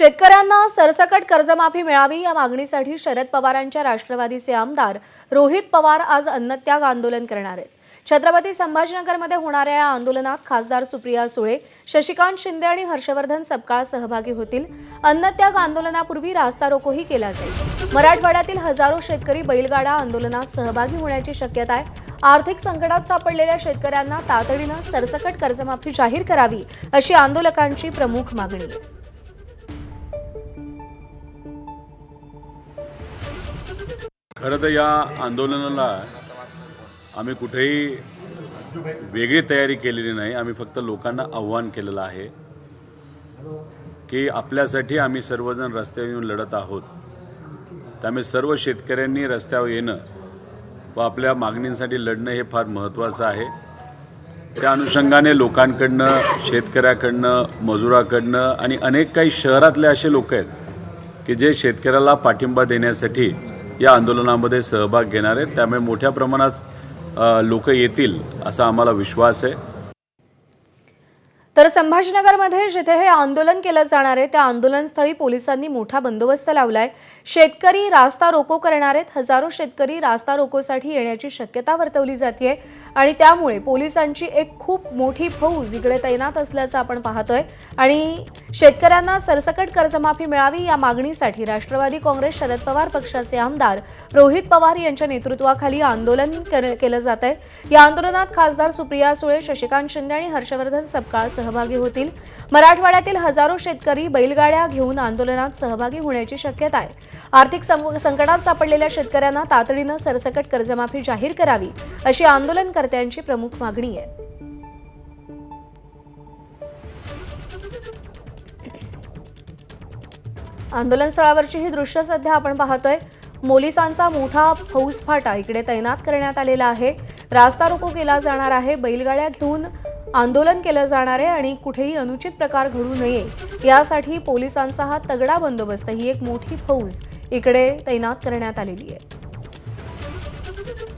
शेतकऱ्यांना सरसकट कर्जमाफी मिळावी या मागणीसाठी शरद पवारांच्या राष्ट्रवादीचे आमदार रोहित पवार आज अन्नत्याग आंदोलन करणार आहेत। छत्रपती संभाजीनगरमध्ये होणाऱ्या या आंदोलनात खासदार सुप्रिया सुळे, शशिकांत शिंदे आणि हर्षवर्धन सपकाळ सहभागी होतील। अन्नत्याग आंदोलनापूर्वी रास्ता रोकोही केला जाईल। मराठवाड्यातील हजारो शेतकरी बैलगाडा आंदोलनात सहभागी होण्याची शक्यता आहे। आर्थिक संकटात सापडलेल्या शेतकऱ्यांना तातडीने सरसकट कर्जमाफी जाहीर करावी अशी आंदोलकांची प्रमुख मागणी आहे। खरं तर या आंदोलनाला आम्ही कुठेही वेगळी तयारी केलेली नाही। आम्ही फक्त लोकांना आव्हान केलेलं आहे की आपल्यासाठी आम्ही सर्वजण रस्त्यावर येऊन लढत आहोत। त्यामुळे सर्व शेतकऱ्यांनी रस्त्यावर येणं व आपल्या मागणींसाठी लढणं हे फार महत्त्वाचं आहे। त्या अनुषंगाने लोकांकडनं, शेतकऱ्याकडनं, मजुराकडनं आणि अनेक काही शहरातले असे लोक आहेत की जे शेतकऱ्याला पाठिंबा देण्यासाठी या आंदोलनामध्ये सहभाग घेणार आहेत। त्यामुळे मोठ्या प्रमाणात लोक येतील असा आम्हाला विश्वास आहे। तर संभाजीनगरमध्ये जिथे हे आंदोलन केलं जाणार आहे त्या आंदोलनस्थळी पोलिसांनी मोठा बंदोबस्त लावलाय। शेतकरी रास्ता रोको करणार आहेत। हजारो शेतकरी रास्ता रोकोसाठी येण्याची शक्यता वर्तवली जाते आणि त्यामुळे पोलिसांची एक खूप मोठी फौज इकडे तैनात असल्याचं आपण पाहतोय। आणि शेतकऱ्यांना सरसकट कर्जमाफी मिळावी या मागणीसाठी राष्ट्रवादी काँग्रेस शरद पवार पक्षाचे आमदार रोहित पवार यांच्या नेतृत्वाखाली आंदोलन केलं जात आहे। या आंदोलनात खासदार सुप्रिया सुळे, शशिकांत शिंदे आणि हर्षवर्धन सपकाळ सहभागी होतील। मराठवाड्यातील हजारो शेतकरी बैलगाड्या घेऊन आंदोलनात सहभागी होण्याची शक्यता आहे। आर्थिक संकटात सापडलेल्या शेतकऱ्यांना तातडीने सरसकट कर्जमाफी जाहीर करावी अशी आंदोलनकर्त्यांची प्रमुख मागणी आहे। आंदोलनस्थळावरची ही दृश्य सध्या आपण पाहतोय। पोलिसांचा मोठा फौजफाटा इकडे तैनात करण्यात आलेला आहे। रास्ता रोको केला जाणार आहे। बैलगाड्या घेऊन आंदोलन केलं जाणार आहे आणि कुठेही अनुचित प्रकार घडू नये यासाठी पोलिसांचा हा तगडा बंदोबस्त, ही एक मोठी फौज इकडे तैनात करण्यात आलेली आहे।